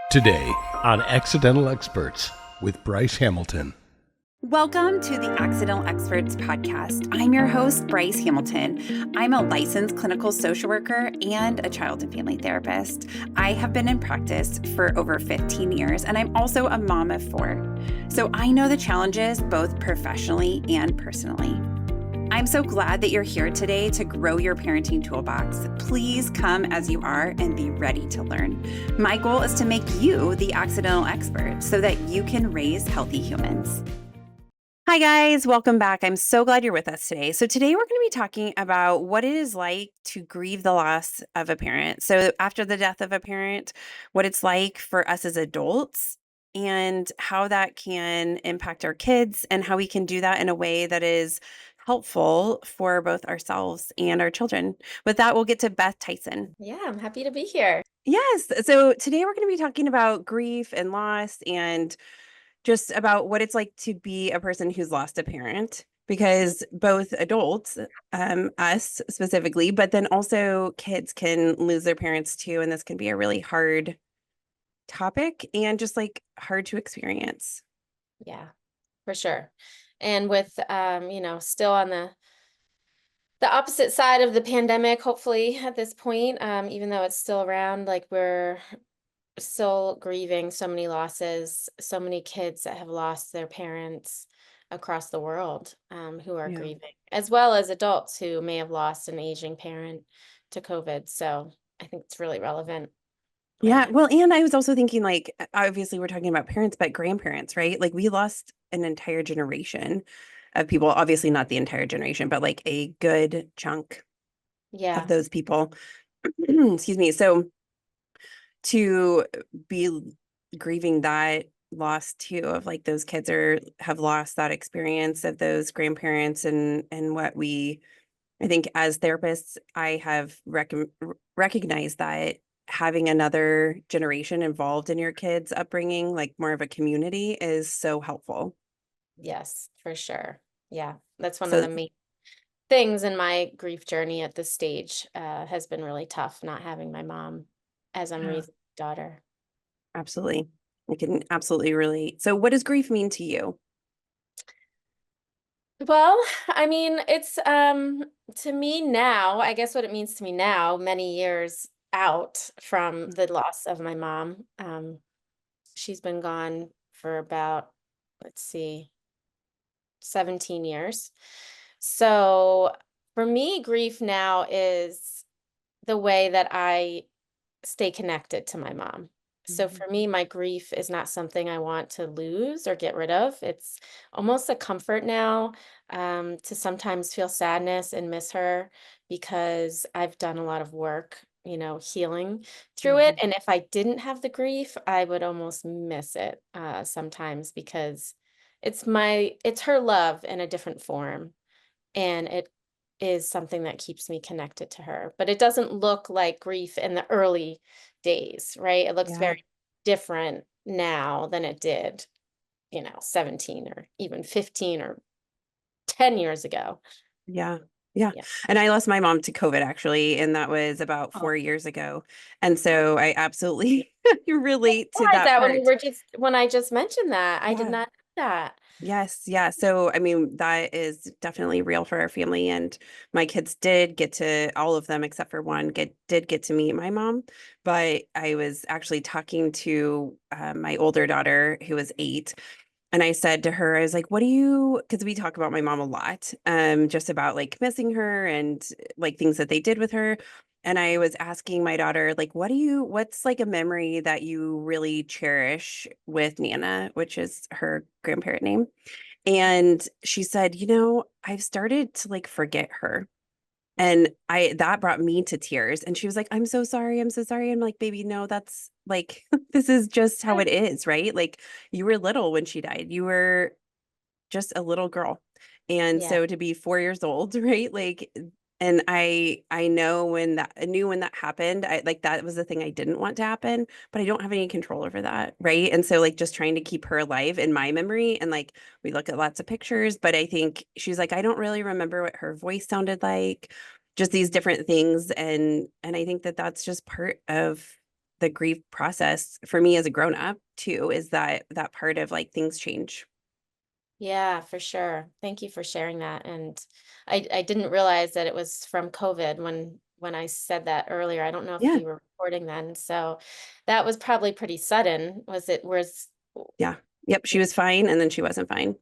Today on Accidental Experts with Bryce Hamilton. Welcome to the Accidental Experts podcast. I'm your host, Bryce Hamilton. I'm a licensed clinical social worker and a child and family therapist. I have been in practice for over 15 years, and I'm also a mom of 4. So I know the challenges both professionally and personally. I'm so glad that you're here today to grow your parenting toolbox. Please come as you are and be ready to learn. My goal is to make you the accidental expert so that you can raise healthy humans. Hi guys, welcome back. I'm so glad you're with us today. So today we're going to be talking about what it is like to grieve the loss of a parent. So after the death of a parent, what it's like for us as adults and how that can impact our kids and how we can do that in a way that is helpful for both ourselves and our children. With that, we'll get to Beth Tyson. Yeah, I'm happy to be here. Yes. So today we're going to be talking about grief and loss and just about what it's like to be a person who's lost a parent, because both adults, us specifically, but then also kids can lose their parents too. And this can be a really hard topic and just like hard to experience. Yeah, for sure. And with still on the opposite side of the pandemic, hopefully at this point, even though it's still around, like we're still grieving so many losses, so many kids that have lost their parents across the world, who are Yeah. grieving, as well as adults who may have lost an aging parent to COVID. So I think it's really relevant. Yeah. Well, and I was also thinking, like, obviously we're talking about parents, but grandparents, right? Like we lost an entire generation of people, obviously not the entire generation, but like a good chunk Yeah. of those people. Excuse me. So to be grieving that loss too, of like those kids have lost that experience of those grandparents, and what I think as therapists, I have recognized that having another generation involved in your kids' upbringing, like more of a community, is so helpful. Yes, for sure. Yeah, that's one of So the main things in my grief journey at this stage. Has been really tough not having my mom as I'm yeah, raising a daughter. absolutely. I can absolutely relate. So what does grief mean to you? Well, I mean, it's to me now, I guess what it means to me now, many years out from the loss of my mom. She's been gone for about, let's see, 17 years. So for me, grief now is the way that I stay connected to my mom. So Mhm. for me, my grief is not something I want to lose or get rid of. It's almost a comfort now, to sometimes feel sadness and miss her because I've done a lot of work, healing through it. Mhm. And if I didn't have the grief, I would almost miss it sometimes because it's her love in a different form, and it is something that keeps me connected to her. But it doesn't look like grief in the early days, right? It looks Yeah. very different now than it did, 17 or even 15 or 10 years ago. Yeah. Yeah. Yeah. And I lost my mom to COVID actually, and that was about Oh, 4 years ago. And so I absolutely relate to realized that that part. when I just mentioned that. I did Yeah. not know that. Yes. Yeah. So, I mean, that is definitely real for our family. And my kids did get to, all of them except for one, did get to meet my mom. But I was actually talking to my older daughter, who was 8. And I said to her, I was like, what do you, because we talk about my mom a lot, just about like missing her and like things that they did with her. And I was asking my daughter, like, what's like a memory that you really cherish with Nana, which is her grandparent name? And she said, I've started to like forget her. And that brought me to tears. And she was like, I'm so sorry. I'm so sorry. I'm like, baby, no, that's like, this is just how it is, right? Like, you were little when she died. You were just a little girl. And Yeah. so to be 4 years old, right? Like, and I knew when that happened. I like that was the thing I didn't want to happen, but I don't have any control over that, right? And so like just trying to keep her alive in my memory, and like we look at lots of pictures, but I think she's like, I don't really remember what her voice sounded like, just these different things. And I think that that's just part of the grief process for me as a grown up too, is that part of like things change. Yeah, for sure. Thank you for sharing that. And I didn't realize that it was from COVID when I said that earlier. I don't know if Yeah. you were recording then. So that was probably pretty sudden. Yeah. Yep. She was fine and then she wasn't fine.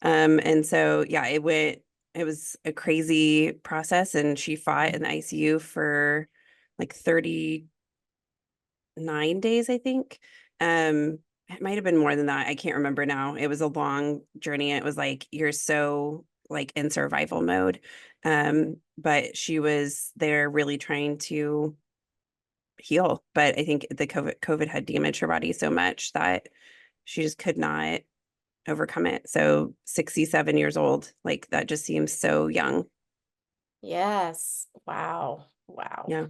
And so yeah, it was a crazy process and she fought in the ICU for like 39 days, I think. It might have been more than that. I can't remember now. It was a long journey. It was like you're so like in survival mode. But she was there really trying to heal. But I think the COVID had damaged her body so much that she just could not overcome it. So 67 years old, like that just seems so young. Yes. Wow. Wow. Yeah.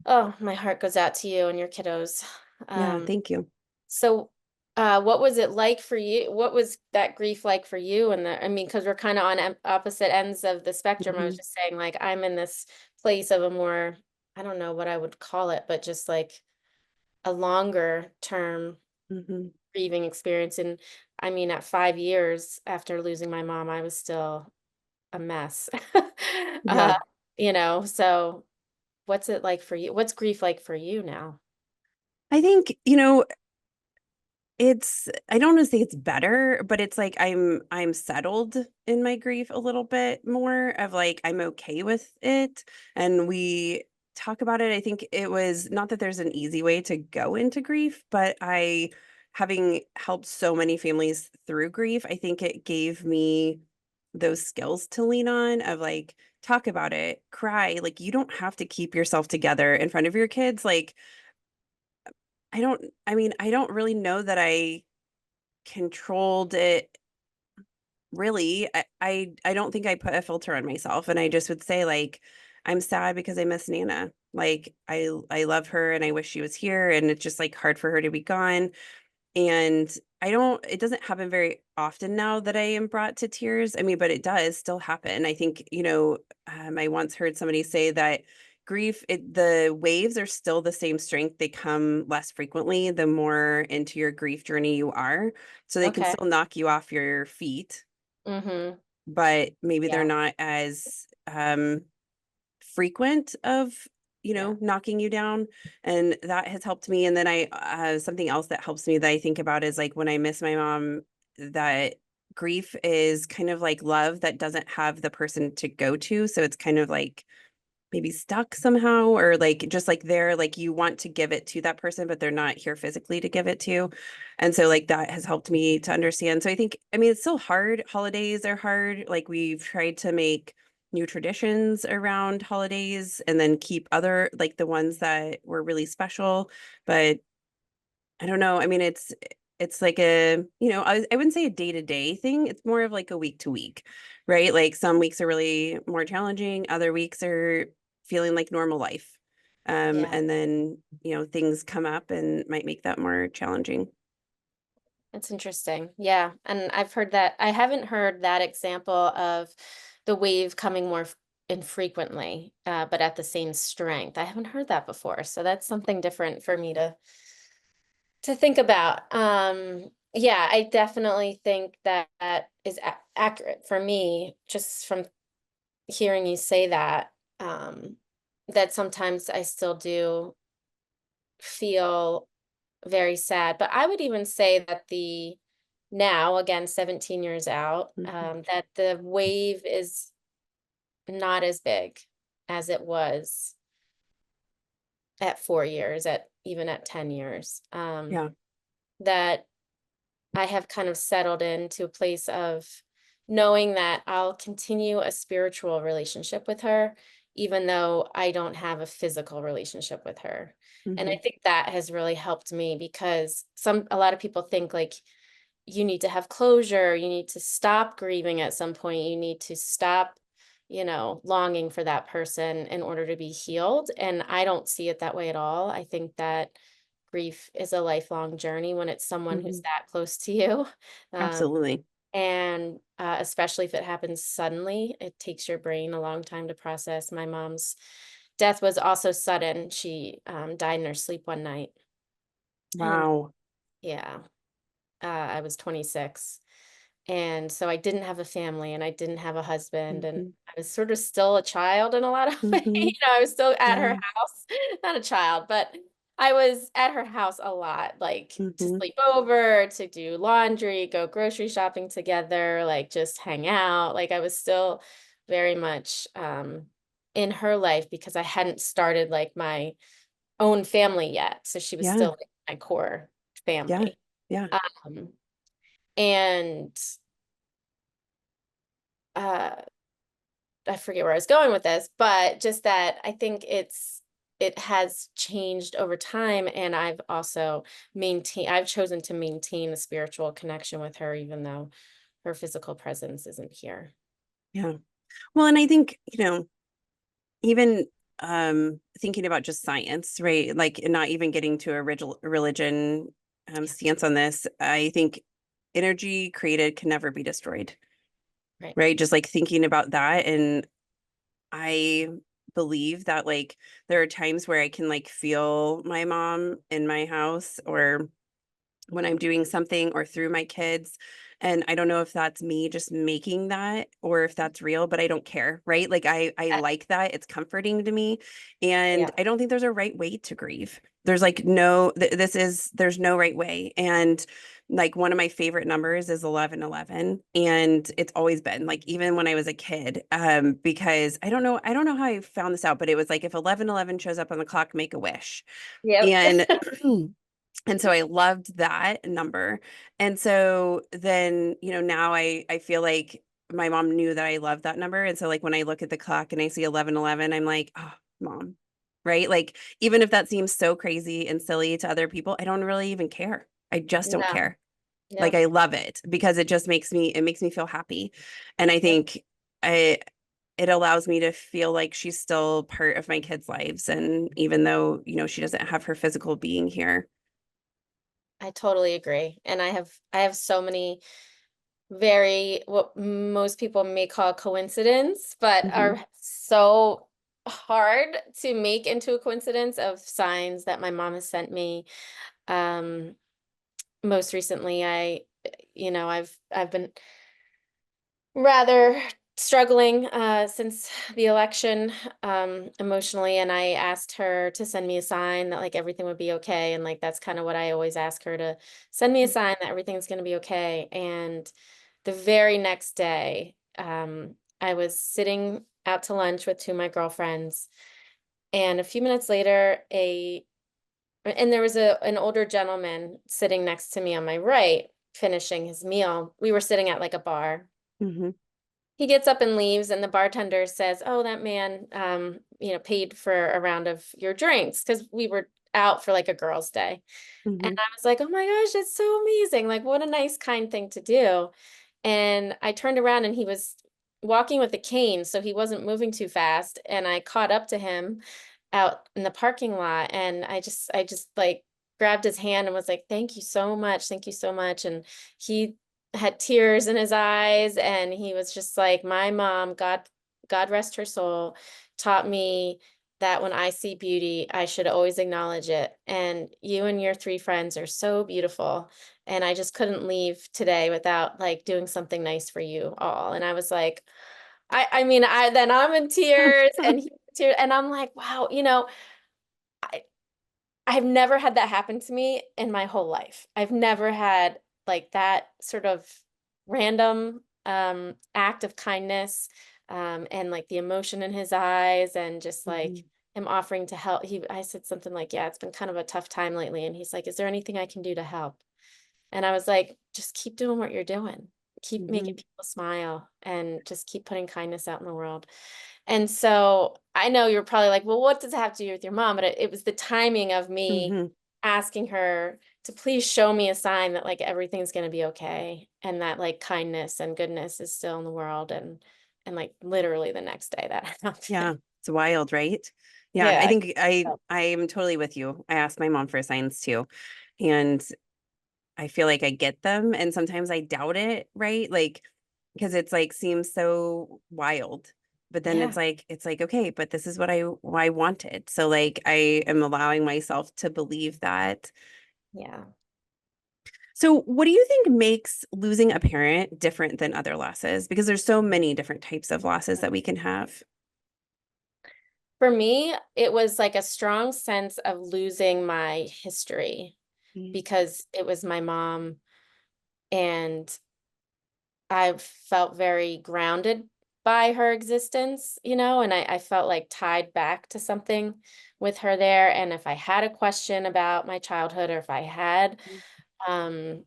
Oh, my heart goes out to you and your kiddos. Yeah. Um, Thank you. so what was it like for you? What was that grief like for you? And I mean, because we're kind of on opposite ends of the spectrum. I was Hmm. just saying, like, I'm in this place of a more, I don't know what I would call it, but just like a longer term Hmm. grieving experience. And I mean, at 5 years after losing my mom, I was still a mess. Yeah. uh, so what's it like for you? What's grief like for you now? I think, I don't want to say it's better, but it's like I'm settled in my grief a little bit more of like I'm okay with it. And we talk about it. I think it was not that there's an easy way to go into grief, but having helped so many families through grief, I think it gave me those skills to lean on of like talk about it, cry. Like you don't have to keep yourself together in front of your kids. Like I don't really know that I controlled it really. I don't think I put a filter on myself and I just would say like I'm sad because I miss Nana. Like I love her and I wish she was here and it's just like hard for her to be gone. And it doesn't happen very often now that I am brought to tears. I mean, but it does still happen. I think, I once heard somebody say that the waves are still the same strength. They come less frequently the more into your grief journey you are. So they can Okay. still knock you off your feet, Mm-hmm. but maybe they're Yeah. not as frequent of Yeah. knocking you down, and that has helped me. And then I something else that helps me that I think about is like when I miss my mom, that grief is kind of like love that doesn't have the person to go to, so it's kind of like maybe stuck somehow, or like just like they're like you want to give it to that person but they're not here physically to give it to. And so like that has helped me to understand. So I think, I mean, it's still hard. Holidays are hard. Like we've tried to make new traditions around holidays and then keep other like the ones that were really special. But I don't know. I mean, it's like I wouldn't say a day-to-day thing. It's more of like a week to week, right? Like some weeks are really more challenging, other weeks are feeling like normal life. Yeah. And then, things come up and might make that more challenging. That's interesting. Yeah. And I've heard that. I haven't heard that example of the wave coming more infrequently, but at the same strength. I haven't heard that before. So that's something different for me to think about. Yeah, I definitely think that is accurate for me, just from hearing you say that. That sometimes I still do feel very sad. But I would even say that now, again, 17 years out, Mhm. that the wave is not as big as it was at 4 years, even at 10 years. Yeah. That I have kind of settled into a place of knowing that I'll continue a spiritual relationship with her, even though I don't have a physical relationship with her. And I Hmm. think that has really helped me because a lot of people think like you need to have closure, you need to stop grieving at some point, you need to stop, longing for that person in order to be healed. And I don't see it that way at all. I think that grief is a lifelong journey when it's someone who's Hmm. that close to you. Um, Absolutely. and especially if it happens suddenly, it takes your brain a long time to process. My mom's death was also sudden. She died in her sleep one night. And Wow. yeah, I was 26. And so I didn't have a family and I didn't have a husband, and Mhm. I was sort of still a child in a lot of ways. Mhm. I was still at her Yeah. house, not a child, but I was at her house a lot, like to Mhm. sleep over, to do laundry, go grocery shopping together, like just hang out. Like I was still very much in her life because I hadn't started like my own family yet. So she was Yeah. still like my core Yeah. family. Yeah. Um, and uh I forget where I was going with this, but just that I think it has changed over time, and I've chosen to maintain a spiritual connection with her even though her physical presence isn't here. Yeah. Well, and I think, even thinking about just science, right? Like not even getting to a religion stance on this, I think energy created can never be destroyed, Right. right? Just like thinking about that. And I believe that like there are times where I can like feel my mom in my house, or when I'm doing something, or through my kids. And I don't know if that's me just making that or if that's real, but I don't care, right? Like I Uh, like that. It's comforting to me. And yeah. I don't think there's a right way to grieve. There's like there's no right way. And like one of my favorite numbers is 1111, and it's always been like even when I was a kid, because I don't know how I found this out, but it was like if 1111 shows up on the clock, make a wish. Yep. And and so I loved that number. And so then, now I feel like my mom knew that I loved that number. And so like when I look at the clock and I see 1111, I'm like, oh, mom. Right? Like even if that seems so crazy and silly to other people, I don't really even care. I just don't No. care. Like No. I love it because it makes me feel happy. And I Yep. think I it allows me to feel like she's still part of my kids' lives. And even though, she doesn't have her physical being here. I totally agree. And I have so many very what most people may call coincidence, but Mhm. are so hard to make into a coincidence of signs that my mom has sent me. Um, Most recently, I've been rather struggling since the election emotionally, and I asked her to send me a sign that like everything would be okay, and like that's kind of what I always ask her, to send me a sign that everything's going to be okay. And the very next day, I was sitting out to lunch with two of my girlfriends, and a few minutes later, there was an older gentleman sitting next to me on my right, finishing his meal. We were sitting at like a bar. Mhm. He gets up and leaves, and the bartender says, "Oh, that man, paid for a round of your drinks," because we were out for like a girls' day. And Mhm. I was like, "Oh my gosh, that's so amazing! Like, what a nice, kind thing to do." And I turned around, and he was walking with a cane, so he wasn't moving too fast. And I caught up to him out in the parking lot, and I just like grabbed his hand and was like, "Thank you so much. Thank you so much." And he had tears in his eyes, and he was just like, "My mom, God rest her soul, taught me that when I see beauty, I should always acknowledge it. And you and your three friends are so beautiful. And I just couldn't leave today without like doing something nice for you all." And I was like, then I'm in tears, and he's in tears, and I'm like, wow, I I've never had that happen to me in my whole life. I've never had like that sort of random act of kindness, and like the emotion in his eyes, and just like Mhm. him offering to help. I said something like, "Yeah, it's been kind of a tough time lately." And he's like, "Is there anything I can do to help?" And I was like, "Just keep doing what you're doing. Keep making Mhm. people smile, and just keep putting kindness out in the world." And so I know you're probably like, "Well, what does it have to do with your mom?" But it was the timing of me Mhm. asking her to please show me a sign that like everything's going to be okay, and that like kindness and goodness is still in the world. And like literally the next day that happened. Yeah, it's wild, right? Yeah, I Yeah. think I'm totally with you. I asked my mom for signs too, and I feel like I get them, and sometimes I doubt it, right? Like because it's like seems so wild. but then Yeah. it's like, okay, but this is what I wanted. So like I am allowing myself to believe that. Yeah. So what do you think makes losing a parent different than other losses? Because there's so many different types of losses that we can have. For me, it was like a strong sense of losing my history because it was my mom, and I felt very grounded by her existence, and I felt like tied back to something with her there. And if I had a question about my childhood, or if I had, um,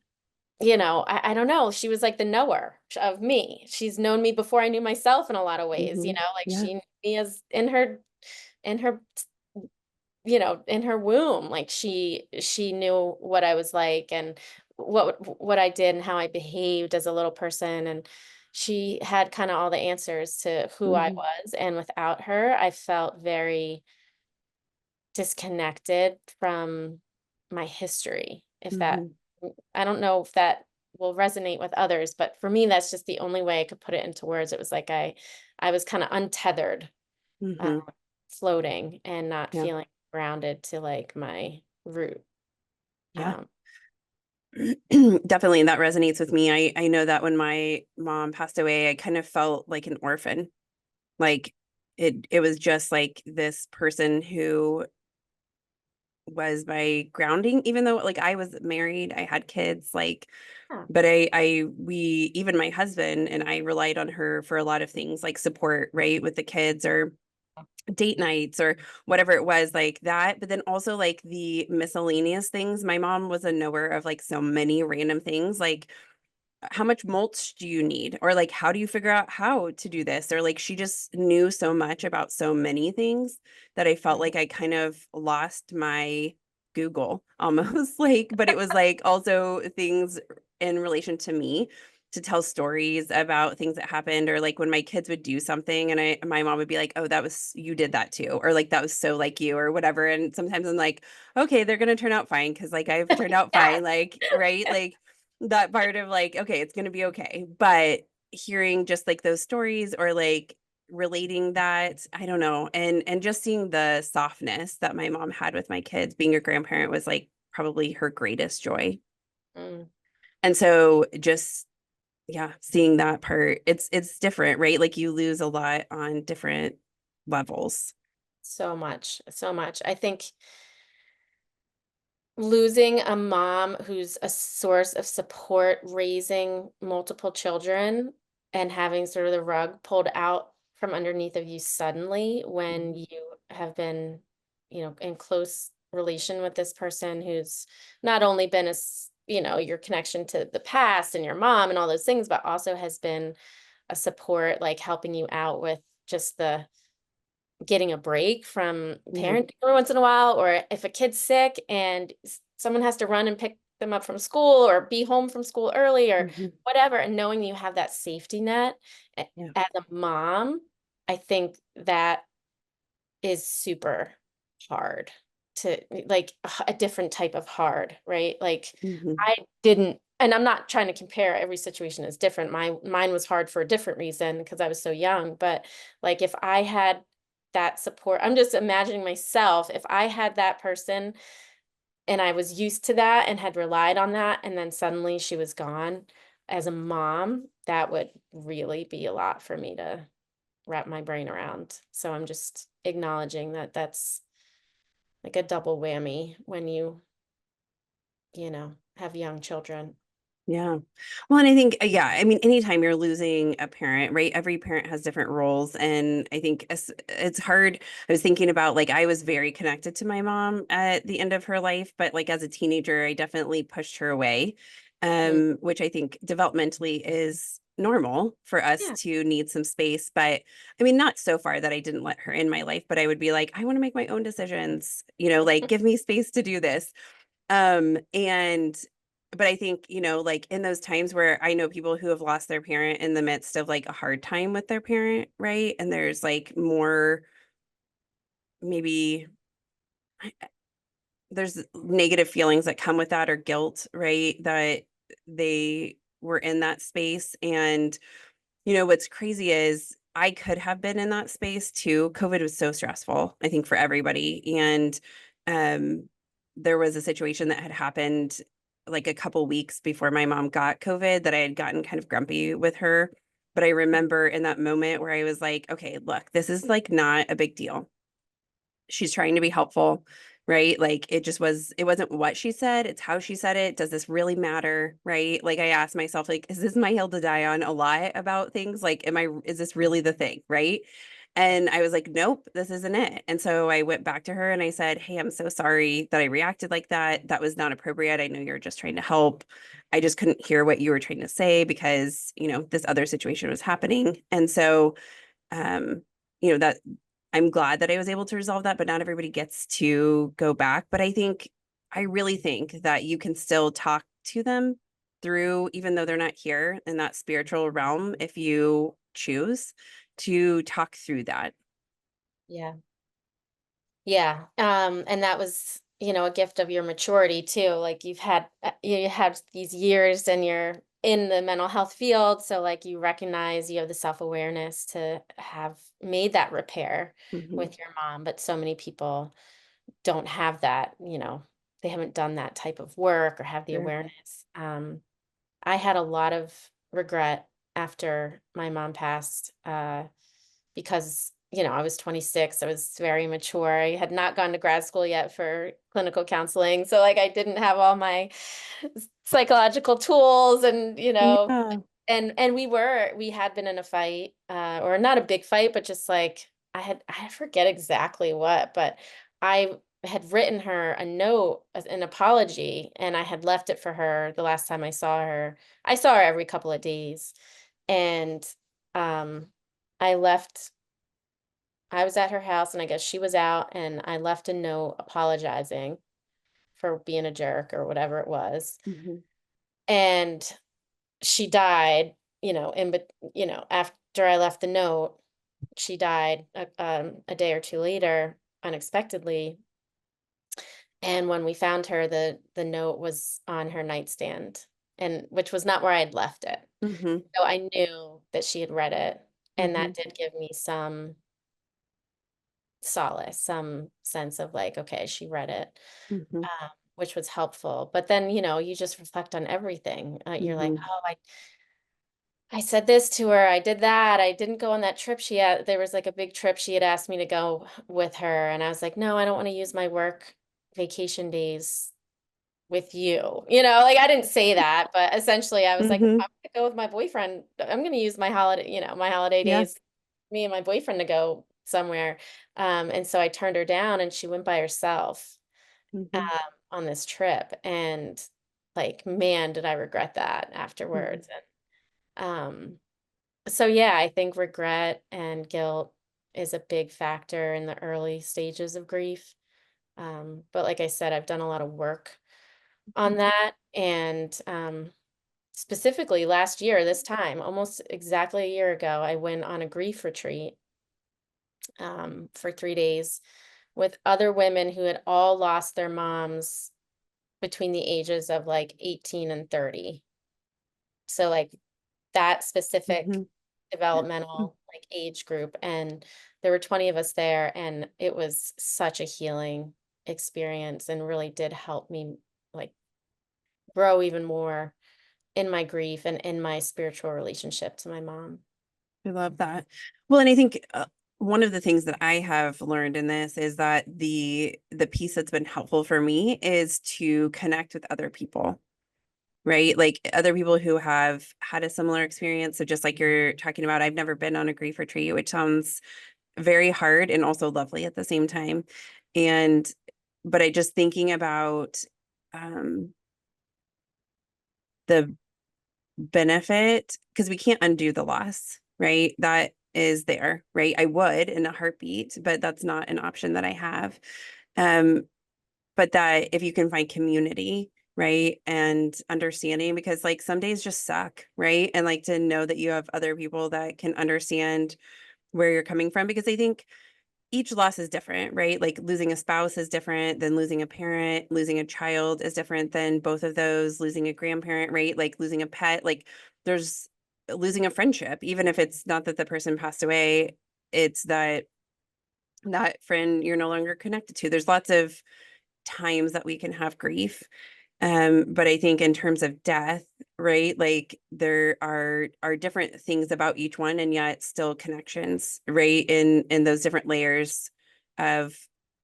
I don't know, she was like the knower of me. She's known me before I knew myself in a lot of ways, Mm-hmm. like Yeah. she knew me as in her in her womb. Like she knew what I was like, and what I did and how I behaved as a little person, and she had kind of all the answers to who I Mm-hmm. was. And without her, I felt very disconnected from my history. If that Mm-hmm. I don't know if that will resonate with others, but for me, that's just the only way I could put it into words. It was like I was kind of untethered, uh, Mm-hmm. floating and not Yeah. feeling grounded to like my root. Yeah. Um, Definitely, that resonates with me. I know that when my mom passed away, I kind of felt like an orphan. Like it was just like this person who was my grounding, even though like I was married, I had kids, like, yeah. but we, even my husband and I relied on her for a lot of things like support, right, with the kids or date nights or whatever it was like that. But then also like the miscellaneous things. My mom was a knower of like so many random things, like how much mulch do you need? Or like, how do you figure out how to do this? Or like, she just knew so much about so many things that I felt Mhm. like I kind of lost my Google almost like, but it was like also things in relation to me to tell stories about things that happened, or like when my kids would do something and my mom would be like, oh, that was, you did that too, or like that was so like you or whatever. And sometimes I'm like, okay, they're gonna turn out fine because like I've turned out Yes. fine, like, right, like that part of like, okay, it's going to be okay. But hearing just like those stories or like relating that, I don't know, and just seeing the softness that my mom had with my kids, being a grandparent was like probably her greatest joy. Mm, And so just yeah, seeing that part, it's different, right? Like you lose a lot on different levels. so much, so much. I think losing a mom who's a source of support, raising multiple children, and having sort of the rug pulled out from underneath of you suddenly when Mhm. you have been, in close relation with this person who's not only been your connection to the past and your mom and all those things, but also has been a support, like helping you out with just the getting a break from Yeah. parenting every once in a while, or if a kid's sick and someone has to run and pick them up from school or be home from school early or Mhm. whatever, and knowing you have that safety net Yeah. as a mom, I think that is super hard to like a different type of hard, right? Like Mhm. I didn't, and I'm not trying to compare, every situation is different. Mine was hard for a different reason because I was so young, but like if I had that support, I'm just imagining myself, if I had that person and I was used to that and had relied on that, and then suddenly she was gone as a mom, that would really be a lot for me to wrap my brain around. So I'm just acknowledging that that's like a double whammy when you have young children. Yeah. Well, and I think, yeah, I mean, anytime you're losing a parent, right? Every parent has different roles. And I think it's hard. I was thinking about like, I was very connected to my mom at the end of her life, but like as a teenager, I definitely pushed her away, Mm, which I think developmentally is normal for us yeah. to need some space. But I mean, not so far that I didn't let her in my life, but I would be like, I want to make my own decisions, like give me space to do this. And but I think, like in those times where I know people who have lost their parent in the midst of like a hard time with their parent, right? And there's like more maybe there's negative feelings that come with that or guilt, right? That they were in that space. And what's crazy is I could have been in that space too. COVID was so stressful, I think, for everybody. And there was a situation that had happened like a couple weeks before my mom got COVID that I had gotten kind of grumpy with her. But I remember in that moment where I was like, okay, look, this is like not a big deal. She's trying to be helpful, right? Like it wasn't what she said, it's how she said it. Does this really matter, right? Like I asked myself, like, is this my hill to die on a lot about things? Like, is this really the thing, right? And I was like, nope, this isn't it. And so I went back to her and I said, hey, I'm so sorry that I reacted like that. That was not appropriate. I know you're just trying to help. I just couldn't hear what you were trying to say because, this other situation was happening. And so, um, that I'm glad that I was able to resolve that, but not everybody gets to go back. But I really think that you can still talk to them through, even though they're not here in that spiritual realm, if you choose to talk through that. Yeah. Yeah. And that was, a gift of your maturity too. Like you had these years and you're in the mental health field. So like you recognize you have the self-awareness to have made that repair Mhm. with your mom. But so many people don't have that, they haven't done that type of work or have the Sure. awareness. I had a lot of regret after my mom passed, because, I was 26. I was very mature. I had not gone to grad school yet for clinical counseling. So like I didn't have all my psychological tools and, Yeah. and we had been in a fight, or not a big fight, but just like I forget exactly what, but I had written her a note as an apology, and I had left it for her the last time I saw her. I saw her every couple of days, and um, I left. I was at her house, and I guess she was out, and I left a note apologizing for being a jerk or whatever it was, Mhm. and she died, after I left the note, she died a day or two later unexpectedly. And when we found her, the note was on her nightstand, and which was not where I'd left it. Mhm. So I knew that she had read it, and that Mhm. did give me some solace, some sense of like, okay, she read it, Mhm. which was helpful. But then, you just reflect on everything. You're like, Mhm. oh, I said this to her. I did that. I didn't go on that trip. There was like a big trip she had asked me to go with her. And I was like, no, I don't want to use my work vacation days with you. Like I didn't say that, but essentially I was like, Mhm. I'm gonna go with my boyfriend. I'm gonna use my holiday, my holiday Yeah. days, me and my boyfriend to go somewhere. And so I turned her down and she went by herself, um, Mhm. on this trip. And like, man, did I regret that Mhm. afterwards. And so yeah, I think regret and guilt is a big factor in the early stages of grief. But like I said, I've done a lot of work on that. And specifically last year, this time, almost exactly a year ago, I went on a grief retreat, for 3 days with other women who had all lost their moms between the ages of like 18 and 30. So like that specific Mhm. developmental like age group, and there were 20 of us there, and it was such a healing experience and really did help me like grow even more in my grief and in my spiritual relationship to my mom. I love that. Well, and I think one of the things that I have learned in this is that the piece that's been helpful for me is to connect with other people, right? Like other people who have had a similar experience. So just like you're talking about, I've never been on a grief retreat, which sounds very hard and also lovely at the same time. And but I just thinking about um the benefit, because we can't undo the loss, right? That is there, right? I would in a heartbeat, but that's not an option that I have. Um, but that if you can find community, right, and understanding, because like some days just suck, right? And like to know that you have other people that can understand where you're coming from, because I think each loss is different, right? Like losing a spouse is different than losing a parent, losing a child is different than both of those, losing a grandparent, right? Like losing a pet, like there's losing a friendship, even if it's not that the person passed away, it's that friend you're no longer connected to. There's lots of times that we can have grief. But I think in terms of death, right, like there are different things about each one, and yet still connections, right, in those different layers of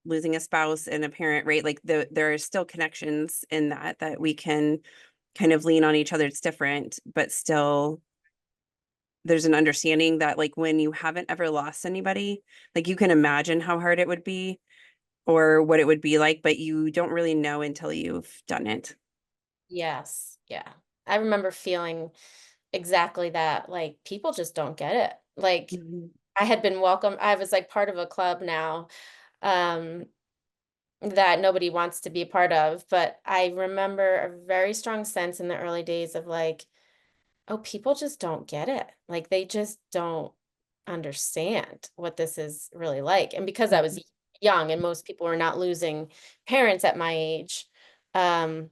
losing a spouse and a parent, right? Like there are still connections in that we can kind of lean on each other. It's different, but still there's an understanding that like when you haven't ever lost anybody, like you can imagine how hard it would be or what it would be like, but you don't really know until you've done it. Yes. Yeah. I remember feeling exactly that. Like people just don't get it. Like Mhm. I had been welcome. I was like part of a club now, um, that nobody wants to be a part of. But I remember a very strong sense in the early days of like, oh, people just don't get it. Like they just don't understand what this is really like. And because I was Mhm. young and most people were not losing parents at my age, um,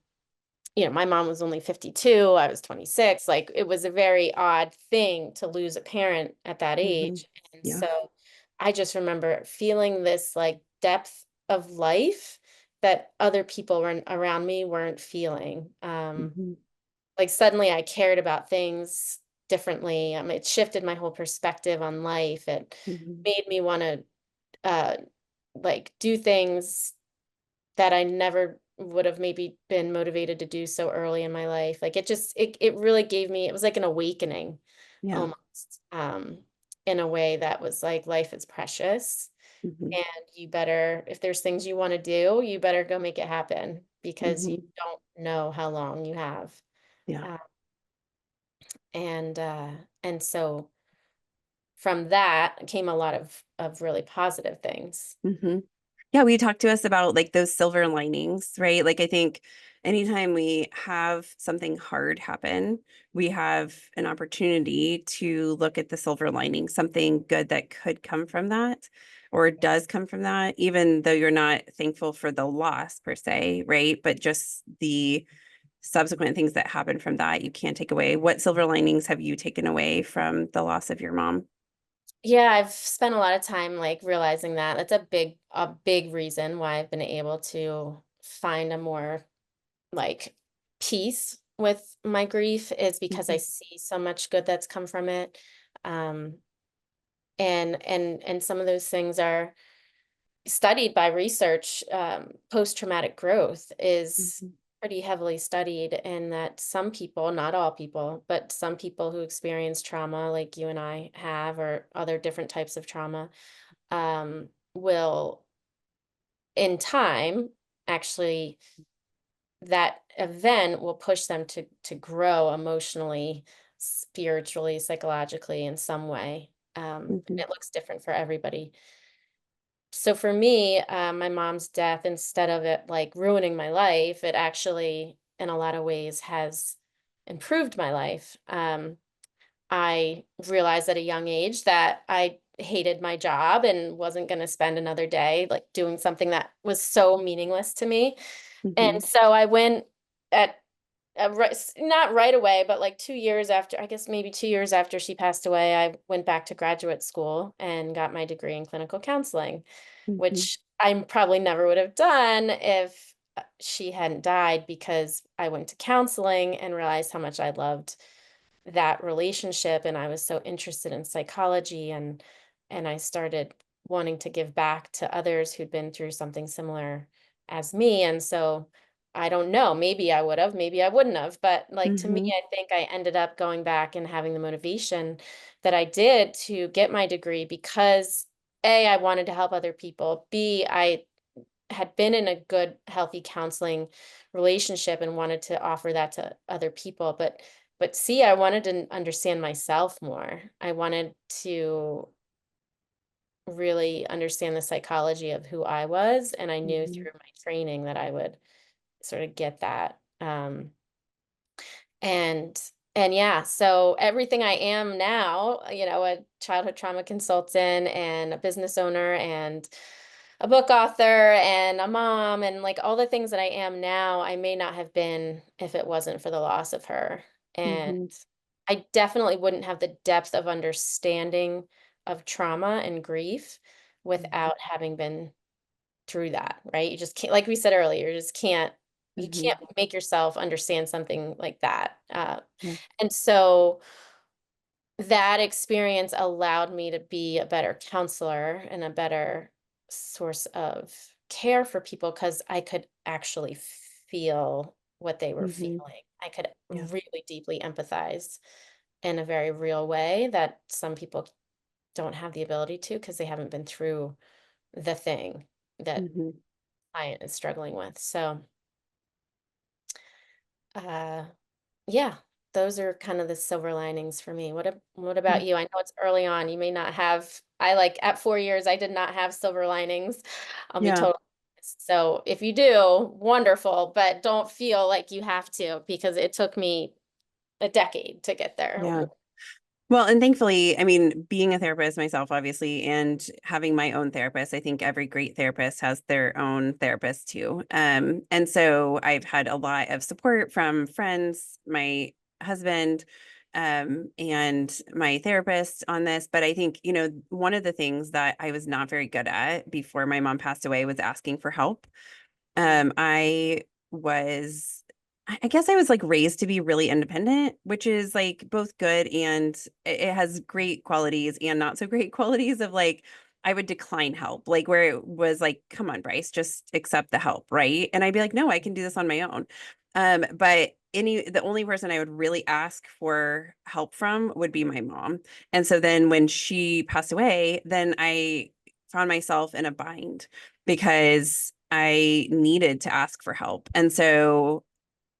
my mom was only 52, I was 26. Like it was a very odd thing to lose a parent at that Mhm. age. And Yeah. so I just remember feeling this like depth of life that other people around me weren't feeling. Mhm. Like suddenly I cared about things differently. It shifted my whole perspective on life. It Mhm. made me want to uh, like do things that I never would have maybe been motivated to do so early in my life. Like it really gave me, it was like an awakening Yeah. almost, in a way that was like life is precious Mhm. and you better, if there's things you want to do, you better go make it happen because you Mhm. don't know how long you have. Yeah. Uh, and so from that came a lot of really positive things. Mhm. Yeah, will you talk to us about like those silver linings, right? Like I think anytime we have something hard happen, we have an opportunity to look at the silver lining, something good that could come from that or does come from that, even though you're not thankful for the loss per se, right? But just the subsequent things that happen from that you can't take away. What silver linings have you taken away from the loss of your mom? Yeah, I've spent a lot of time like realizing that that's a big reason why I've been able to find a more like peace with my grief is because I Mhm. see so much good that's come from it. Um, and some of those things are studied by research. Post-traumatic growth is Mhm. pretty heavily studied, and that some people, not all people, but some people who experience trauma like you and I have, or other different types of trauma, will in time actually that event will push them to grow emotionally, spiritually, psychologically in some way. And Mhm. it looks different for everybody. So for me, my mom's death, instead of it like ruining my life, it actually, in a lot of ways, has improved my life. I realized at a young age that I hated my job and wasn't going to spend another day like doing something that was so meaningless to me. And Mhm. so I went at not right away, but like 2 years after, I guess maybe 2 years after she passed away, I went back to graduate school and got my degree in clinical counseling, Mhm. which I probably never would have done if she hadn't died, because I went to counseling and realized how much I loved that relationship, and I was so interested in psychology, and I started wanting to give back to others who'd been through something similar as me. And so I don't know, maybe I would have, maybe I wouldn't have, but like to me, Mhm. I think I ended up going back and having the motivation that I did to get my degree because A, I wanted to help other people. B, I had been in a good, healthy counseling relationship and wanted to offer that to other people. But C, I wanted to understand myself more. I wanted to really understand the psychology of who I was, and I knew Mhm. through my training that I would sort of get that. And and yeah, so everything I am now, a childhood trauma consultant and a business owner and a book author and a mom and like all the things that I am now, I may not have been if it wasn't for the loss of her. And Mhm. I definitely wouldn't have the depth of understanding of trauma and grief without having been through that, right? You just can't, like we said earlier, you Mm-hmm. can't make yourself understand something like that. Yeah. And so that experience allowed me to be a better counselor and a better source of care for people because I could actually feel what they were Mm-hmm. feeling. I could Yeah. really deeply empathize in a very real way that some people don't have the ability to because they haven't been through the thing that Mm-hmm. client is struggling with. So, uh, yeah, those are kind of the silver linings for me. What Yeah. about you? I know it's early on. You may not have, I like at 4 years, I did not have silver linings. I'll be Yeah. totally honest. So if you do, wonderful, but don't feel like you have to because it took me a decade to get there. Yeah. Well, and thankfully, I mean, being a therapist myself, obviously, and having my own therapist, I think every great therapist has their own therapist too. And so I've had a lot of support from friends, my husband, and my therapist on this. But I think, one of the things that I was not very good at before my mom passed away was asking for help. I was, I guess I was like raised to be really independent, which is like both good and it has great qualities and not so great qualities of like, I would decline help, like where it was like, come on, Bryce, just accept the help, right? And I'd be like, no, I can do this on my own. But the only person I would really ask for help from would be my mom. And so then when she passed away, then I found myself in a bind because I needed to ask for help. And so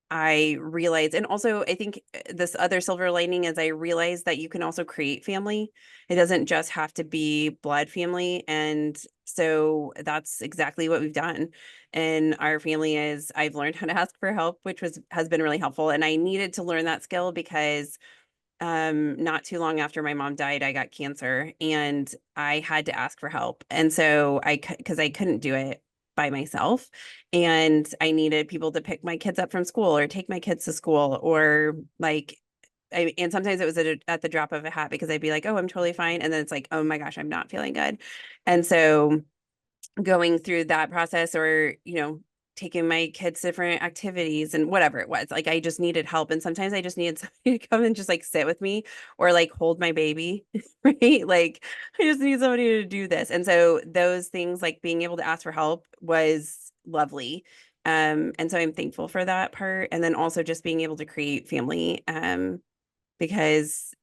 I realized, and also I think this other silver lining is I realized that you can also create family. It doesn't just have to be blood family. And so that's exactly what we've done. And our family is I've learned how to ask for help, which has been really helpful. And I needed to learn that skill because not too long after my mom died, I got cancer and I had to ask for help. And so because I couldn't do it by myself and I needed people to pick my kids up from school or take my kids to school or like, and sometimes it was at the drop of a hat because I'd be like, oh, I'm totally fine. And then it's like, oh my gosh, I'm not feeling good. And so going through that process or, taking my kids to different activities and whatever it was, like I just needed help. And sometimes I just needed somebody to come and just like sit with me or like hold my baby, right? Like I just need somebody to do this. And so those things like being able to ask for help was lovely. And so I'm thankful for that part. And then also just being able to create family, because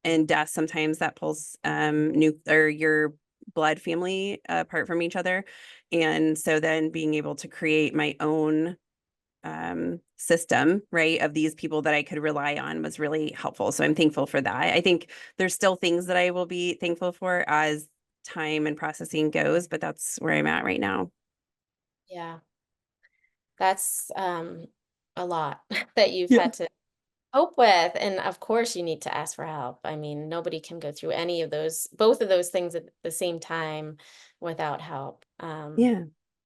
in death sometimes that pulls your blood family apart from each other, and so then being able to create my own system, right, of these people that I could rely on was really helpful. So I'm thankful for that. I think there's still things that I will be thankful for as time and processing goes, but that's where I'm at right now. Yeah, that's a lot that you've Yeah. had to cope with. And of course, you need to ask for help. I mean, nobody can go through both of those things at the same time without help. Yeah.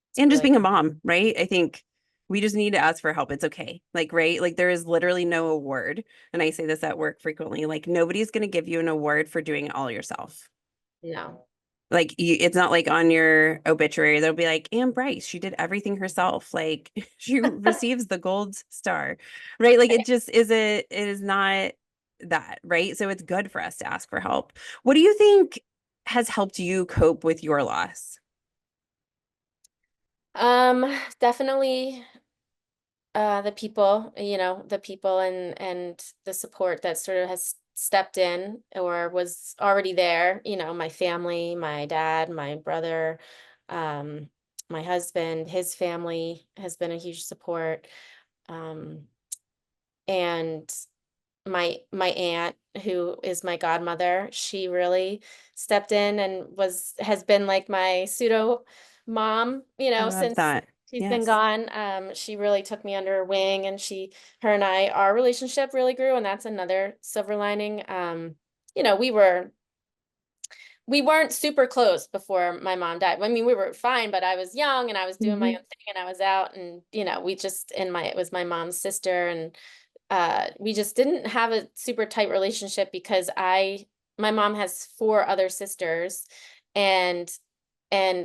It's And just really, being a mom, right? I think we just need to ask for help. It's okay. Like, right? Like there is literally no award. And I say this at work frequently, like nobody's going to give you an award for doing it all yourself. no. Like it's not like on your obituary, they'll be like, Anne Bryce, she did everything herself. Like she receives the gold star, right? Like it is not that, right? So it's good for us to ask for help. What do you think has helped you cope with your loss? Definitely the people and the support that sort of has stepped in or was already there, my family, my dad, my brother, um, my husband, his family has been a huge support. Um, and my aunt, who is my godmother, she really stepped in and has been like my pseudo mom, I love since that. she's been Yes. gone. She really took me under her wing, and her and our relationship really grew, and that's another silver lining. You know, we weren't super close before my mom died. I mean, we were fine, but I was young and I was doing my Hmm. own thing and I was out, and we just it was my mom's sister, and we just didn't have a super tight relationship because my mom has 4 other sisters, and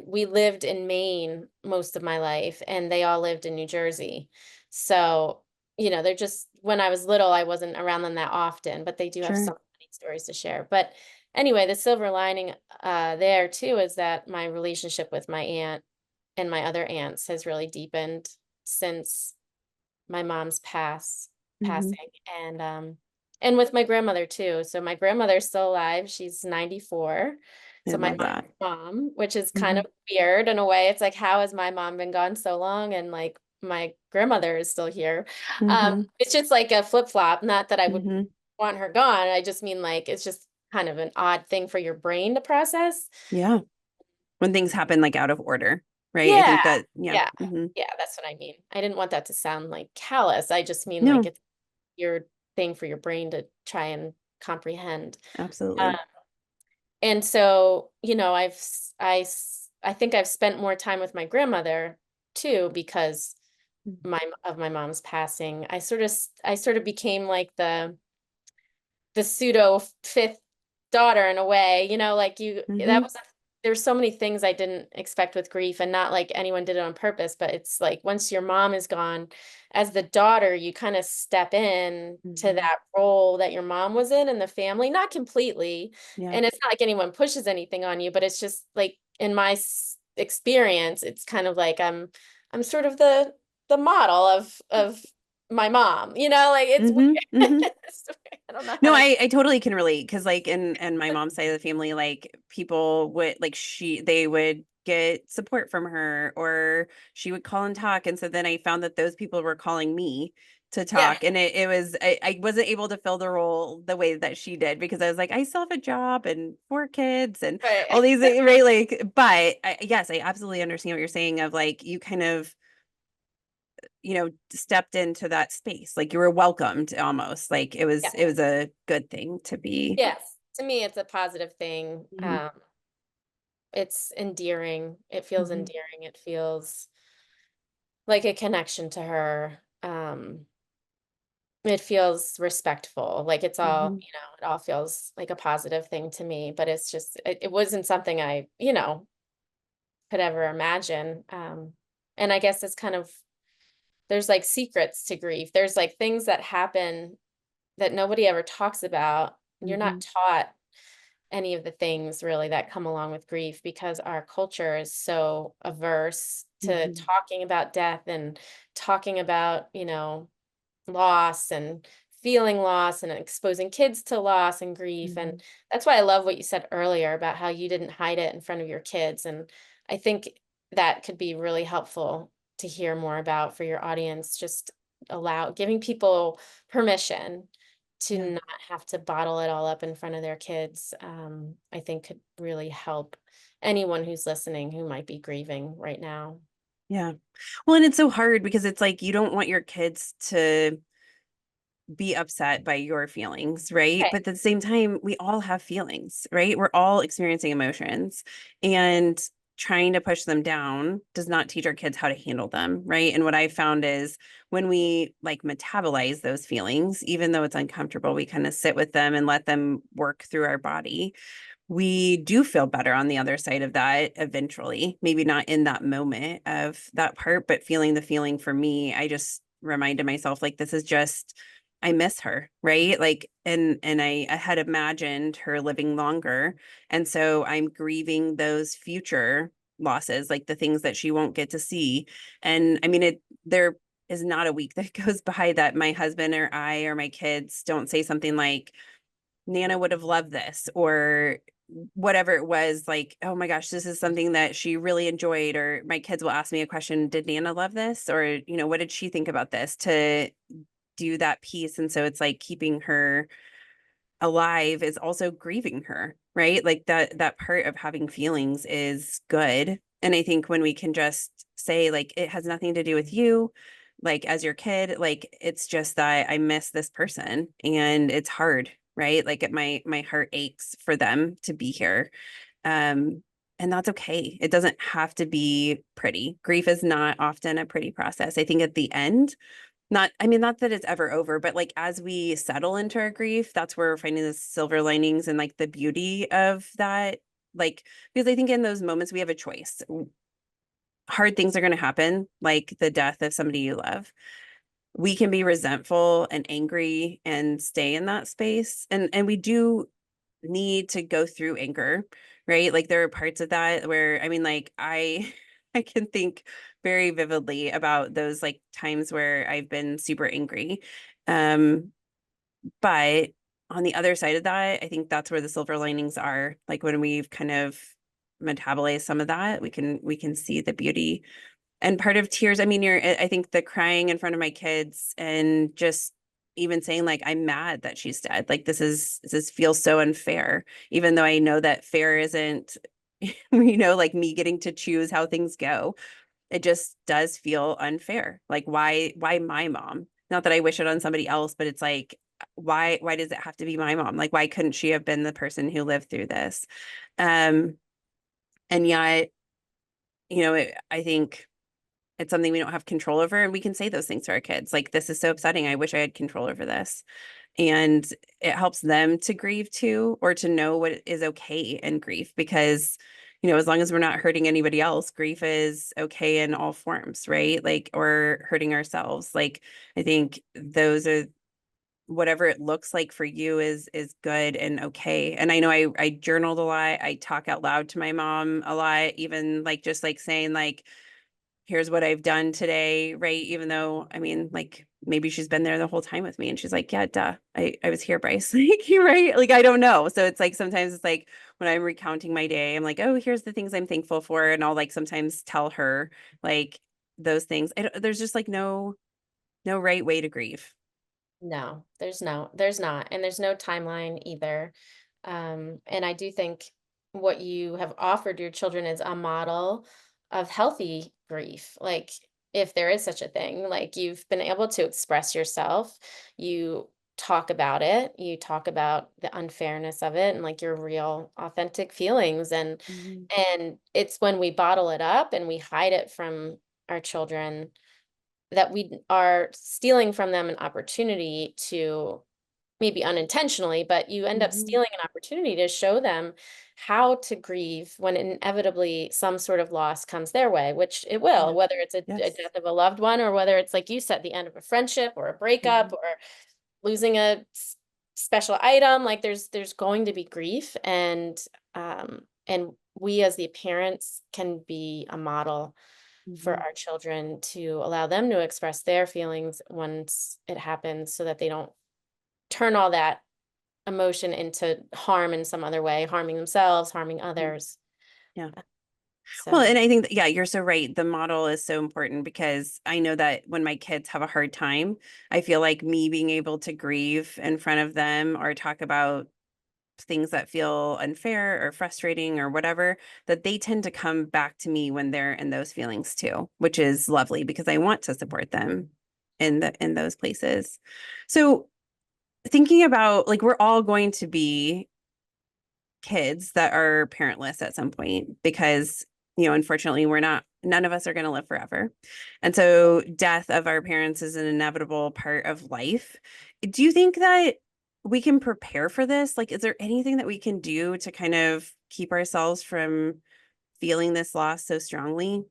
we lived in Maine most of my life, and they all lived in New Jersey. So, they're just when I was little, I wasn't around them that often, but they do have Sure. so many stories to share. But anyway, the silver lining there too is that my relationship with my aunt and my other aunts has really deepened since my mom's Hmm. passing, and with my grandmother too. So my grandmother's still alive. She's 94. I So my love that. mom, which is kind Hmm. of weird in a way. It's like, how has my mom been gone so long? And like my grandmother is still here. Hmm. It's just like a flip-flop. Not that I would Hmm. want her gone. I just mean like it's just kind of an odd thing for your brain to process. Yeah. When things happen like out of order, right? I Yeah. think that, yeah. Yeah. Hmm. Yeah, that's what I mean. I didn't want that to sound like callous. I just mean like No, it's your thing for your brain to try and comprehend. Um, absolutely. and so, I think I've spent more time with my grandmother too because of my mom's passing. I sort of became like the pseudo fifth daughter in a way, like that Hmm. was there's so many things I didn't expect with grief, and not like anyone did it on purpose, but it's like once your mom is gone, as the daughter, you kind of step in to Hmm. that role that your mom was in the family, not completely. Yeah. And it's not like anyone pushes anything on you, but it's just like in my experience, it's kind of like I'm sort of the model of my mom, like it's Hmm. weird. Hmm. I don't know how No, to. I totally can relate because like in my mom's side of the family, like people would like they would get support from her or she would call and talk. And so then I found that those people were calling me to Yeah, talk. And it was I wasn't able to fill the role the way that she did because I was like, I still have a job and 4 kids and all right. these things, right? Like, but yes, I absolutely understand what you're saying of like you kind of stepped into that space like you were welcomed almost like Yeah. it was a good thing to be. Yes. To me, it's a positive thing. Mhm. It's endearing. It feels Mhm. endearing. It feels like a connection to her. It feels respectful. Like it's all, Mhm. it all feels like a positive thing to me, but it's just, it wasn't something I, could ever imagine. And I guess it's kind of, there's like secrets to grief. There's like things that happen that nobody ever talks about. You're not Mhm. taught any of the things really that come along with grief because our culture is so averse to Mhm. talking about death and talking about, loss and feeling loss and exposing kids to loss and grief. And Mhm. that's why I love what you said earlier about how you didn't hide it in front of your kids. And I think that could be really helpful to hear more about for your audience. Just giving people permission to Yeah. not have to bottle it all up in front of their kids, I think could really help anyone who's listening who might be grieving right now. Yeah. Well, and it's so hard because it's like you don't want your kids to be upset by your feelings, right? Right. But at the same time, we all have feelings, right? We're all experiencing emotions and trying to push them down does not teach our kids how to handle them, right? And what I found is when we like metabolize those feelings, even though it's uncomfortable, we kind of sit with them and let them work through our body. We do feel better on the other side of that eventually. Maybe not in that moment of that part, but feeling the feeling for me, I just reminded myself like this is just I miss her, right? Like and I had imagined her living longer. And so I'm grieving those future losses, like the things that she won't get to see. And I mean there is not a week that goes by that my husband or I or my kids don't say something like Nana would have loved this or whatever it was like, oh my gosh, this is something that she really enjoyed. Or my kids will ask me a question, did Nana love this? Or, what did she think about this to do that piece? And so it's like keeping her alive is also grieving her, right? Like that part of having feelings is good. And I think when we can just say like it has nothing to do with you, like as your kid, like it's just that I miss this person and it's hard, right? Like my heart aches for them to be here. Um and that's okay. It doesn't have to be pretty. Grief is not often a pretty process. I think at the end not that it's ever over, but like as we settle into our grief, that's where we're finding the silver linings and like the beauty of that. Like, because I think in those moments we have a choice. Hard things are going to happen, like the death of somebody you love. We can be resentful and angry and stay in that space. And we do need to go through anger, right? Like there are parts of that where I mean, like I can think very vividly about those like times where I've been super angry. Um, but on the other side of that, I think that's where the silver linings are. Like when we've kind of metabolized some of that, we can see the beauty. And part of tears, I mean, I think the crying in front of my kids and just even saying like I'm mad that she's dead. Like this feels so unfair, even though I know that fair isn't, like me getting to choose how things go. It just does feel unfair. Like why my mom? Not that I wish it on somebody else, but it's like why does it have to be my mom? Like why couldn't she have been the person who lived through this? Um and yet, I think it's something we don't have control over, and we can say those things to our kids. Like, this is so upsetting. I wish I had control over this. And it helps them to grieve too, or to know what is okay in grief, because, as long as we're not hurting anybody else, grief is okay in all forms, right? Like, or hurting ourselves. Like, I think those are whatever it looks like for you is good and okay. And I know I journaled a lot. I talk out loud to my mom a lot, even like just like saying like, here's what I've done today, right? Even though, I mean, like maybe she's been there the whole time with me and she's like, yeah, duh, I was here, Bryce. Like, you're right. Like, I don't know. So it's like, sometimes it's like when I'm recounting my day, I'm like, oh, here's the things I'm thankful for. And I'll like sometimes tell her like those things. There's just like no right way to grieve. No, there's not. And there's no timeline either. And I do think what you have offered your children is a model of healthy grief. Like, if there is such a thing, like you've been able to express yourself, you talk about it, you talk about the unfairness of it and like your real authentic feelings. Mhm. And it's when we bottle it up and we hide it from our children that we are stealing from them an opportunity to, maybe unintentionally, but you end up Mhm. stealing an opportunity to show them how to grieve when inevitably some sort of loss comes their way, which it will, Yeah. whether it's a Yes. death of a loved one or whether it's like you said, the end of a friendship or a breakup Mhm. or losing a special item. Like there's going to be grief, and we as the parents can be a model for Mhm. our children to allow them to express their feelings once it happens so that they don't turn all that emotion into harm in some other way, harming themselves, harming Mhm. others. Yeah. Uh, Well, So, and I think that, yeah, you're so right. The model is so important, because I know that when my kids have a hard time, I feel like me being able to grieve in front of them or talk about things that feel unfair or frustrating or whatever, that they tend to come back to me when they're in those feelings too, which is lovely because I want to support them in those places. So thinking about like we're all going to be kids that are parentless at some point, because unfortunately none of us are going to live forever, and so death of our parents is an inevitable part of life. Do you think that we can prepare for this? Like, is there anything that we can do to kind of keep ourselves from feeling this loss so strongly?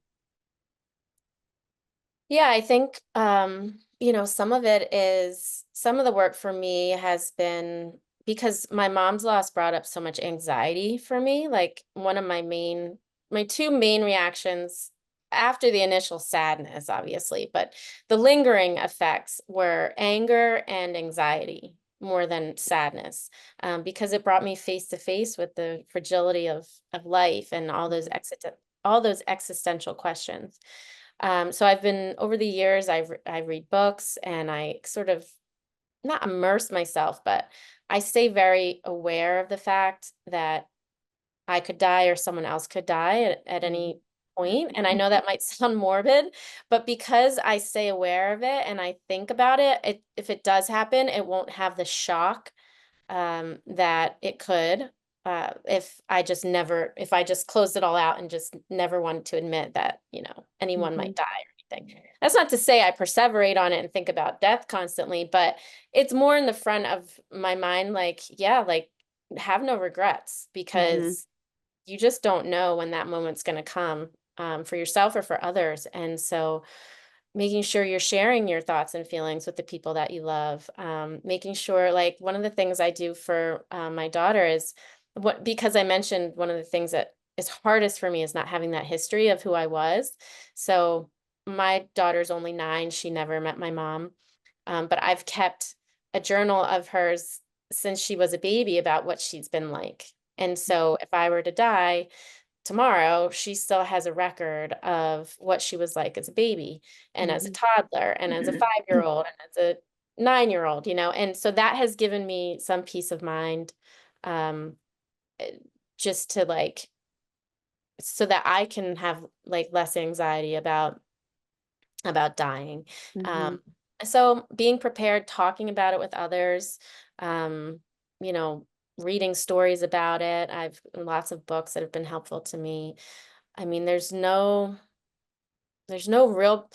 yeah, I think, some of the work for me has been because my mom's loss brought up so much anxiety for me. Like one of my two main reactions after the initial sadness, obviously, but the lingering effects were anger and anxiety more than sadness, because it brought me face to face with the fragility of life and all those existential questions. So I've been over the years, I read books and I sort of not immerse myself, but I stay very aware of the fact that I could die or someone else could die at Mhm. any point. And I know that might sound morbid, but because I stay aware of it and I think about it, if it does happen, it won't have the shock that it could, if I just closed it all out and just never wanted to admit that, anyone Mhm. might die. everything. That's not to say I perseverate on it and think about death constantly, but it's more in the front of my mind, like, yeah, like have no regrets, because you just don't know when that moment's going to come, for yourself or for others. And so making sure you're sharing your thoughts and feelings with the people that you love, making sure, like one of the things I do for my daughter is because I mentioned one of the things that is hardest for me is not having that history of who I was. So my daughter's only 9. She never met my mom. But I've kept a journal of hers since she was a baby about what she's been like. And so if I were to die tomorrow, she still has a record of what she was like as a baby and as a toddler and as a 5-year-old and as a 9-year-old, and so that has given me some peace of mind, um, just to like, so that I can have like less anxiety about dying. Um, so being prepared, talking about it with others, um, you know, reading stories about it. I've lots of books that have been helpful to me. I mean, there's no real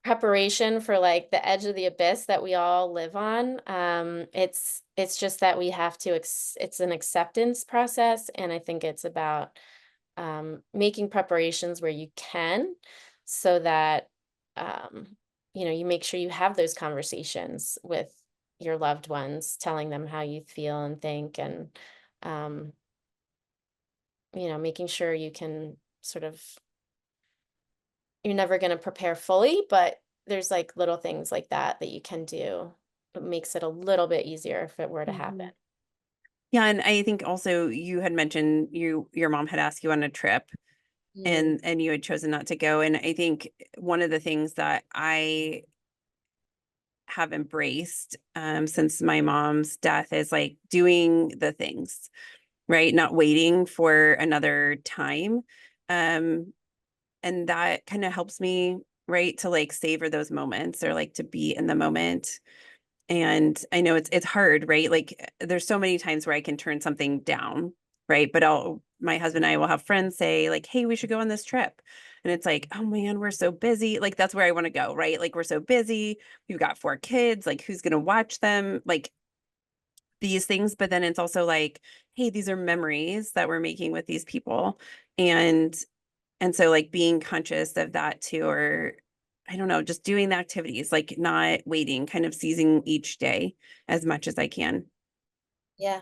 preparation for like the edge of the abyss that we all live on. It's just that we have to it's an acceptance process, and I think it's about making preparations where you can, so that um, you make sure you have those conversations with your loved ones, telling them how you feel and think, and um, making sure you can sort of, you're never going to prepare fully, but there's like little things like that that you can do. It makes it a little bit easier if it were to happen. Yeah, and I think also you had mentioned your mom had asked you on a trip and you had chosen not to go. And I think one of the things that I have embraced since my mom's death is like doing the things, right? Not waiting for another time. And that kind of helps me, right, to like savor those moments or like to be in the moment. And I know it's hard, right? Like there's so many times where I can turn something down, right? But my husband and I will have friends say like, "Hey, we should go on this trip." And it's like, "Oh man, we're so busy." Like that's where I want to go, right? Like we're so busy. We've got 4 kids, like who's going to watch them? Like these things, but then it's also like, "Hey, these are memories that we're making with these people." And so like being conscious of that too, or I don't know, just doing the activities, like not waiting, kind of seizing each day as much as I can. Yeah.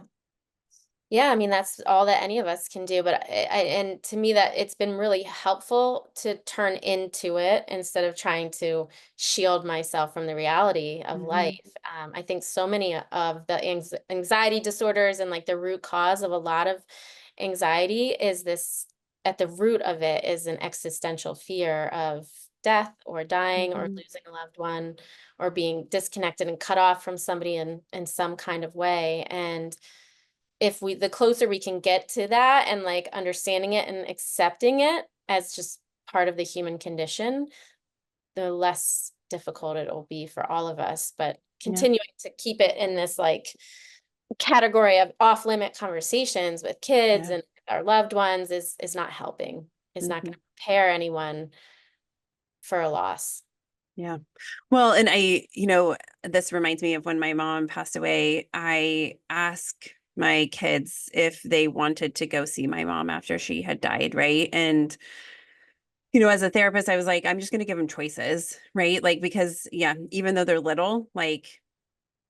Yeah, I mean, that's all that any of us can do. But and to me, that it's been really helpful to turn into it instead of trying to shield myself from the reality of life. I think so many of the anxiety disorders and like the root cause of a lot of anxiety is this, at the root of it is an existential fear of death or dying or losing a loved one or being disconnected and cut off from somebody in some kind of way. And if the closer we can get to that and like understanding it and accepting it as just part of the human condition, the less difficult it will be for all of us. But Yeah. continuing to keep it in this like category of off limit conversations with kids Yeah. and our loved ones is not helping. It's not going Mhm. to prepare anyone for a loss. Yeah. Well, and this reminds me of when my mom passed away. I asked my kids if they wanted to go see my mom after she had died, right? And as a therapist, I was like, I'm just going to give them choices, right? Like because yeah, even though they're little, like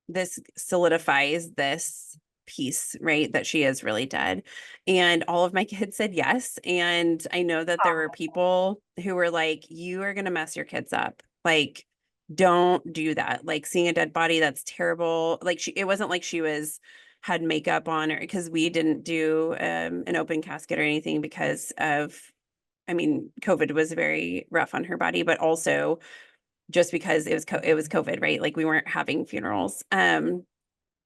this solidifies this piece, right? That she is really dead. And all of my kids said yes. And I know that there were people who were like, you are going to mess your kids up. Like, don't do that. Like seeing a dead body, that's terrible. Like it wasn't like she had makeup on or because we didn't do an open casket or anything because of, I mean, COVID was very rough on her body, but also just because it was COVID, right? Like we weren't having funerals in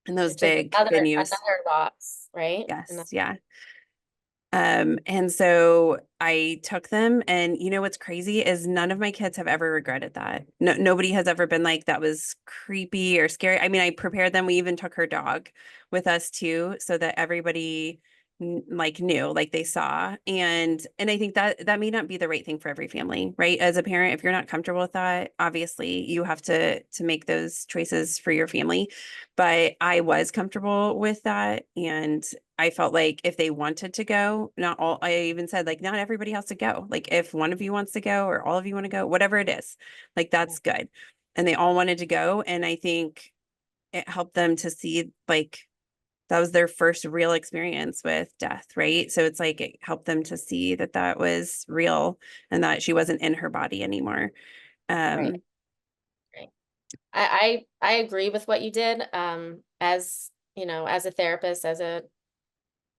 those Which is big another venues. another loss, right? Yes, yeah. And so I took them, and what's crazy is none of my kids have ever regretted that. No, nobody has ever been like that was creepy or scary. I mean, I prepared them. We even took her dog with us too, so that everybody like knew, like they saw. And I think that that may not be the right thing for every family, right? As a parent, if you're not comfortable with that, obviously you have to make those choices for your family. But I was comfortable with that. And I felt like if they wanted to go, not all, I even said like, not everybody has to go. Like if one of you wants to go or all of you want to go, whatever it is, like that's good. And they all wanted to go. And I think it helped them to see like that was their first real experience with death, right? So it's like it helped them to see that that was real and that she wasn't in her body anymore. Right. Um, Right. I agree with what you did. As you know, as a therapist, as a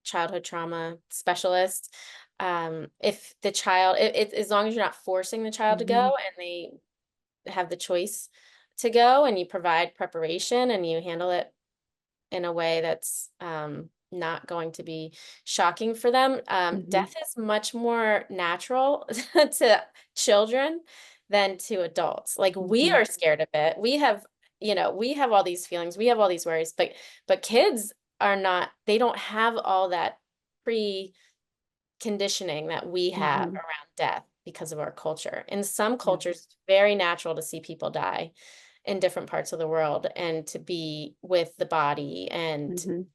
childhood trauma specialist, if the child, as long as you're not forcing the child to go mhm, and they have the choice to go, and you provide preparation and you handle it in a way that's not going to be shocking for them. mhm, Death is much more natural to children than to adults. Like we mhm, are scared of it. We have, we have all these feelings, we have all these worries, but kids are not, they don't have all that preconditioning that we have mhm, around death because of our culture. In some yeah, cultures, it's very natural to see people die in different parts of the world and to be with the body and to mhm,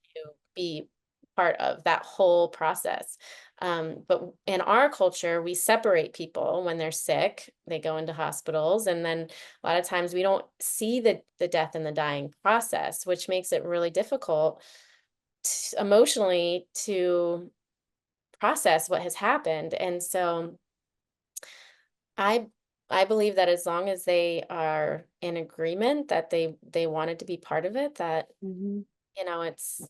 be part of that whole process. But in our culture, we separate people when they're sick. They go into hospitals, and then a lot of times we don't see the death and the dying process, which makes it really difficult emotionally to process what has happened. And so I I believe that as long as they are in agreement that they wanted to be part of it, that mhm, you know it's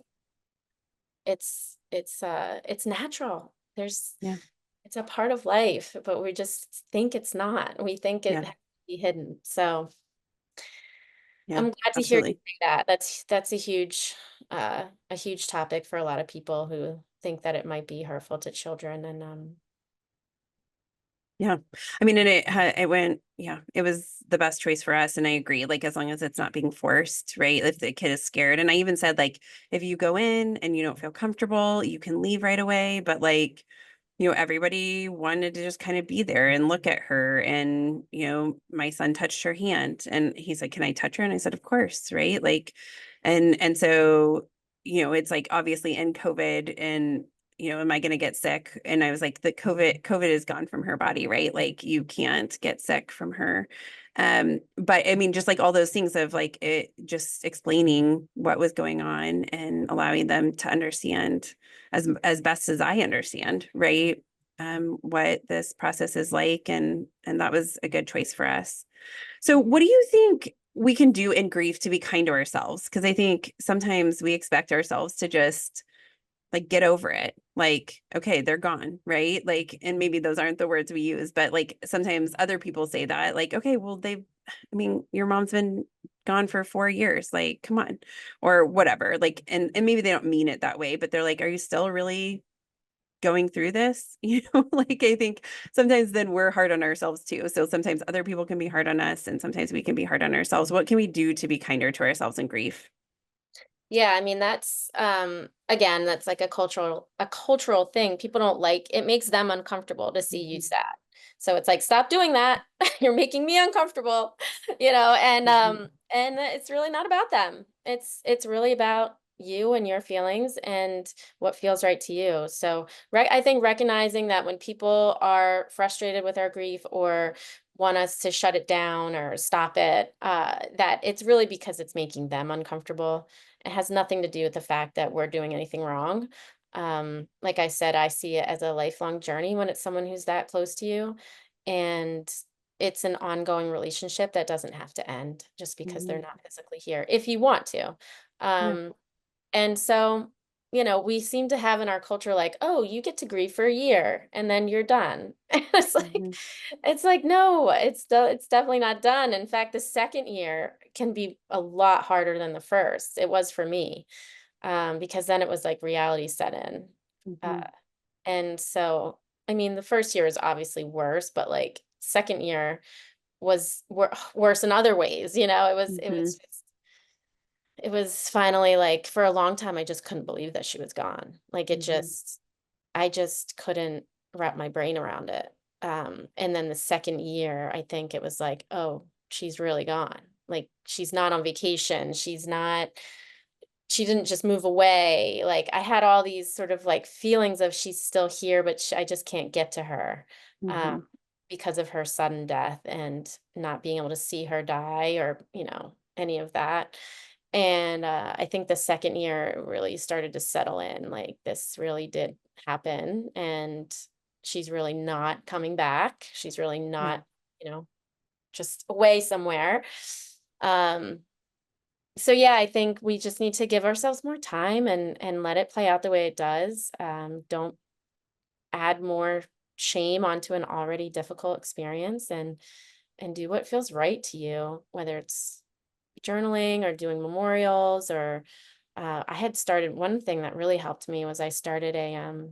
natural. yeah, It's a part of life, but we just think it's not. We think it yeah, has to be hidden. So yeah, I'm glad to hear you absolutely. say that. That's a huge topic for a lot of people who think that it might be hurtful to children. And Yeah. I mean, and it went, yeah, it was the best choice for us. And I agree, like, as long as it's not being forced, right? If the kid is scared. And I even said, like, if you go in and you don't feel comfortable, you can leave right away. But like, everybody wanted to just kind of be there and look at her. And, my son touched her hand and he's like, can I touch her? And I said, of course, right? Like, and so, it's like obviously in COVID and, am I going to get sick? And I was like, the COVID is gone from her body, right? Like you can't get sick from her. But I mean, just like all those things of like it just explaining what was going on and allowing them to understand as best as I understand, right? What this process is like, and that was a good choice for us. So, what do you think we can do in grief to be kind to ourselves? Because I think sometimes we expect ourselves to just like get over it. Like, okay, they're gone, right? Like, and maybe those aren't the words we use, but like sometimes other people say that, like, okay, well, I mean, your mom's been gone for 4 years, like, come on, or whatever. Like, and maybe they don't mean it that way, but they're like, are you still really going through this? Like I think sometimes then we're hard on ourselves too. So sometimes other people can be hard on us, and sometimes we can be hard on ourselves. What can we do to be kinder to ourselves in grief? yeah, I mean that's again, that's like a cultural thing. People don't like it, makes them uncomfortable to see you Mhm, sad. So it's like, stop doing that. You're making me uncomfortable, and mhm, it's really not about them. It's really about you and your feelings and what feels right to you. So I think recognizing that when people are frustrated with our grief or want us to shut it down or stop it, that it's really because it's making them uncomfortable. It has nothing to do with the fact that we're doing anything wrong. Like I said, I see it as a lifelong journey when it's someone who's that close to you. And it's an ongoing relationship that doesn't have to end just because they're mhm. not physically here, if you want to. Yeah. Um, and so, we seem to have in our culture like, oh, you get to grieve for a year and then you're done. And Mhm, it's like, no, it's definitely not done. In fact, the second year can be a lot harder than the first. It was for me, because then it was like reality set in. Uh, mhm, and so, I mean, the first year is obviously worse, but like second year was worse in other ways. It was mhm. just it was finally like, for a long time, I just couldn't believe that she was gone. Like I just couldn't wrap my brain around it. And then the second year, I think it was like, oh, she's really gone. Like she's not on vacation. She didn't just move away. Like I had all these sort of like feelings of she's still here, but I just can't get to her Mm-hmm. because of her sudden death and not being able to see her die or, any of that. And I think the second year it really started to settle in, like this really did happen and she's really not coming back. She's really Yeah. not, just away somewhere. Um, so yeah, I think we just need to give ourselves more time and let it play out the way it does. Don't add more shame onto an already difficult experience and do what feels right to you, whether it's journaling or doing memorials or I had started one thing that really helped me was I started a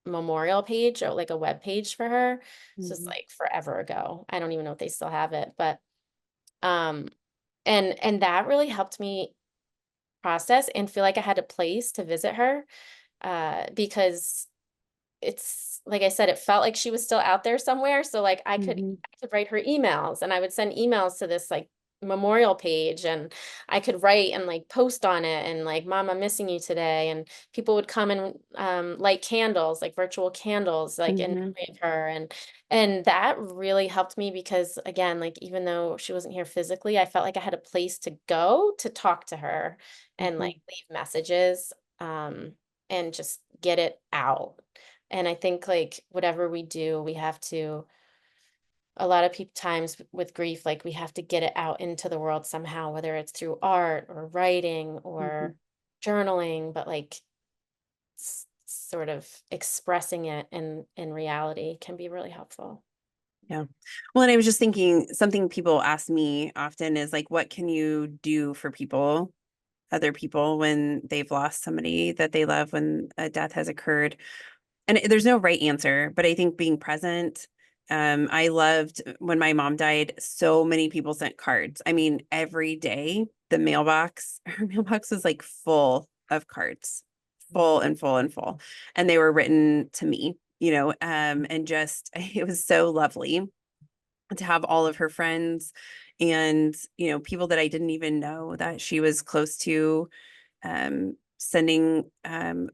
memorial page or like a web page for her. This was Mm-hmm. like forever ago. I don't even know if they still have it, but um and that really helped me process and feel like I had a place to visit her because it's like I said, it felt like she was still out there somewhere. So like Mm-hmm. I could write her emails and I would send emails to this like memorial page and I could write and like post on it and like, Mom, I'm missing you today. And people would come and light candles, like virtual candles, like in Mm-hmm. memory of her. And that really helped me because again, like even though she wasn't here physically, I felt like I had a place to go to talk to her and Mm-hmm. like leave messages and just get it out. And I think like whatever we do, we have to, a lot of people times with grief, like we have to get it out into the world somehow, whether it's through art or writing Mm-hmm. or journaling, but like sort of expressing it in reality can be really helpful. Yeah. Well, and I was just thinking something people ask me often is like, what can you do for other people when they've lost somebody that they love, when a death has occurred? And there's no right answer, but I think being present. I loved when my mom died, so many people sent cards. I mean, every day her mailbox was like full of cards, full and full and full. And they were written to me, and just, it was so lovely to have all of her friends and, people that I didn't even know that she was close to, sending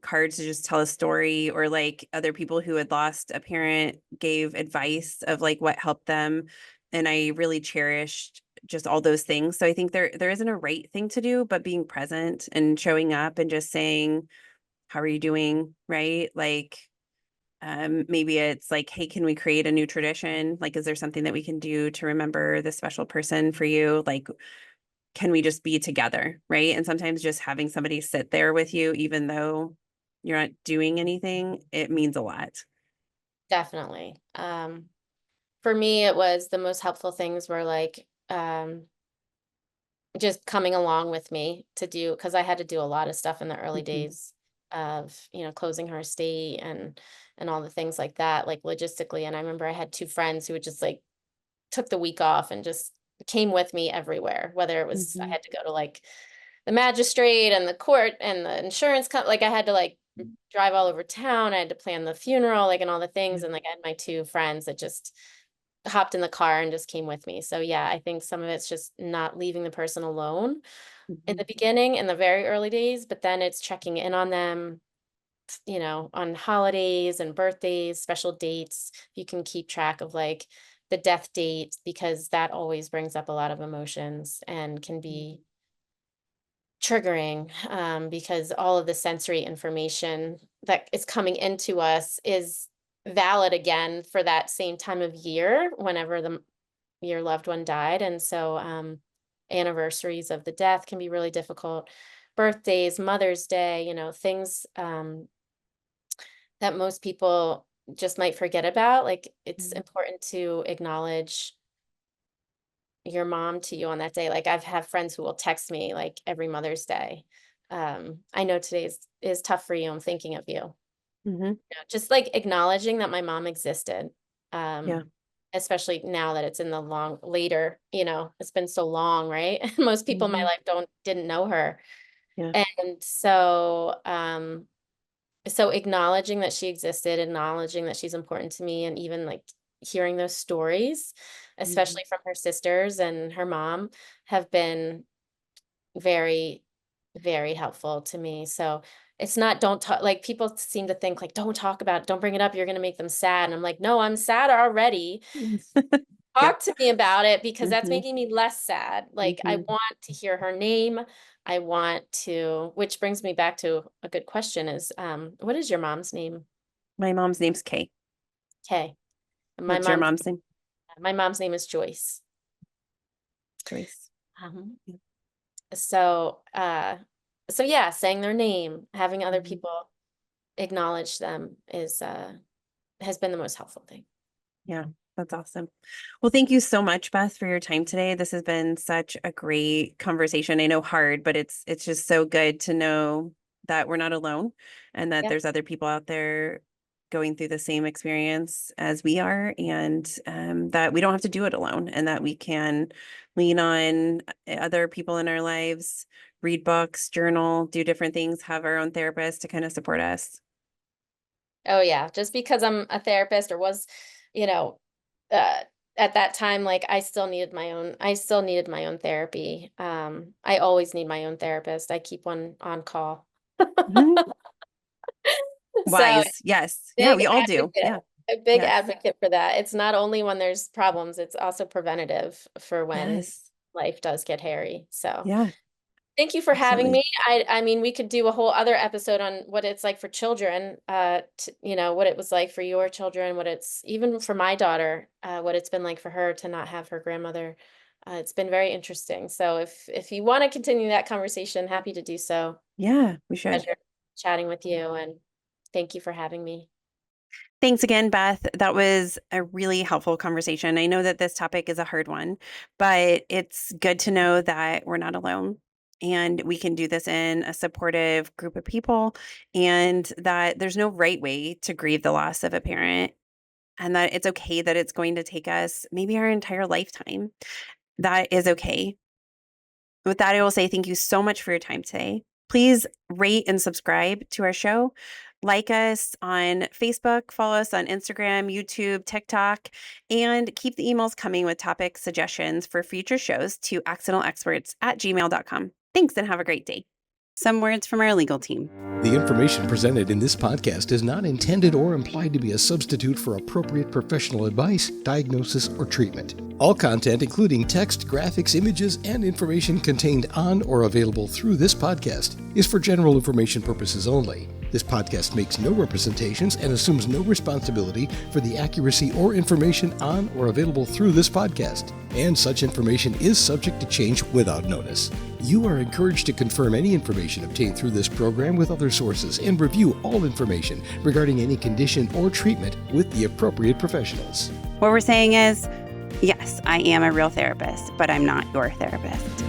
cards to just tell a story, or like other people who had lost a parent gave advice of like what helped them. And I really cherished just all those things. So I think there isn't a right thing to do, but being present and showing up and just saying, how are you doing? Right? Like, maybe it's like, hey, can we create a new tradition? Like, is there something that we can do to remember this special person for you? Like, can we just be together? Right. And sometimes just having somebody sit there with you, even though you're not doing anything, it means a lot. Definitely. For me, it was the most helpful things were like just coming along with me to do because I had to do a lot of stuff in the early Mhm. days of closing her estate and all the things like that, like logistically. And I remember I had two friends who would just like took the week off and just came with me everywhere, whether it was I Mhm. had to go to like the magistrate and the court and the insurance like I had to like drive all over town. I had to plan the funeral, like and all the things. Yeah. And like I had my two friends that just hopped in the car and just came with me. So yeah, I think some of it's just not leaving the person alone in Mhm. the beginning, in the very early days, but then it's checking in on them, on holidays and birthdays, special dates. You can keep track of like the death date because that always brings up a lot of emotions and can be triggering because all of the sensory information that is coming into us is valid again for that same time of year whenever your loved one died. And so anniversaries of the death can be really difficult. Birthdays, Mother's Day, things that most people just might forget about. Like it's Mhm. important to acknowledge your mom to you on that day. Like I've had friends who will text me like every Mother's Day. I know today is tough for you. I'm thinking of you. Mhm. Just like acknowledging that my mom existed. Yeah. Um, especially now that it's in the later, it's been so long, right? Most people in my life didn't know her. Yeah. And so, so acknowledging that she existed, acknowledging that she's important to me, and even like hearing those stories, especially from her sisters and her mom, have been very, very helpful to me. So it's not, don't talk, like people seem to think like, don't talk about it, don't bring it up, you're going to make them sad. And I'm like, no, I'm sad already. Yeah. Talk to me about it, because that's making me less sad. Like I Mhm. want to hear her name. I want to, which brings me back to a good question is, what is your mom's name? My mom's name's Kay. Okay. What's your mom's name? My mom's name is Joyce. Joyce. Yeah. So yeah, saying their name, having other people acknowledge them has been the most helpful thing. Yeah, that's awesome. Well, thank you so much, Beth, for your time today. This has been such a great conversation. I know hard, but it's just so good to know that we're not alone and that Yeah. there's other people out there going through the same experience as we are, and that we don't have to do it alone, and that we can lean on other people in our lives, read books, journal, do different things, have our own therapist to kind of support us. Oh yeah, just because I'm a therapist or was, you know, uh, at that time, like I still needed my own therapy. I always need my own therapist. I keep one on call. Mhm. So Wise. Yes. Yeah, big we all do. advocate, Yeah. a big Yes. advocate for that. It's not only when there's problems, it's also preventative for when Yes. life does get hairy. So Yeah, thank you for having absolutely. me. I mean, we could do a whole other episode on what it's like for children, what it was like for your children, what it's even for my daughter, what it's been like for her to not have her grandmother. It's been very interesting. So if you want to continue that conversation, happy to do so. Yeah, we should. Pleasure chatting with you, and thank you for having me. Thanks again, Beth. That was a really helpful conversation. I know that this topic is a hard one, but it's good to know that we're not alone and we can do this in a supportive group of people, and that there's no right way to grieve the loss of a parent, and that it's okay that it's going to take us maybe our entire lifetime. That is okay. With that, I will say thank you so much for your time today. Please rate and subscribe to our show. Like us on Facebook, follow us on Instagram, YouTube, TikTok, and keep the emails coming with topic suggestions for future shows to accidentalexperts@gmail.com. Thanks and have a great day. Some words from our legal team. The information presented in this podcast is not intended or implied to be a substitute for appropriate professional advice, diagnosis, or treatment. All content, including text, graphics, images, and information contained on or available through this podcast, is for general information purposes only. This podcast makes no representations and assumes no responsibility for the accuracy or information on or available through this podcast, and such information is subject to change without notice. You are encouraged to confirm any information obtained through this program with other sources and review all information regarding any condition or treatment with the appropriate professionals. What we're saying is, yes, I am a real therapist, but I'm not your therapist.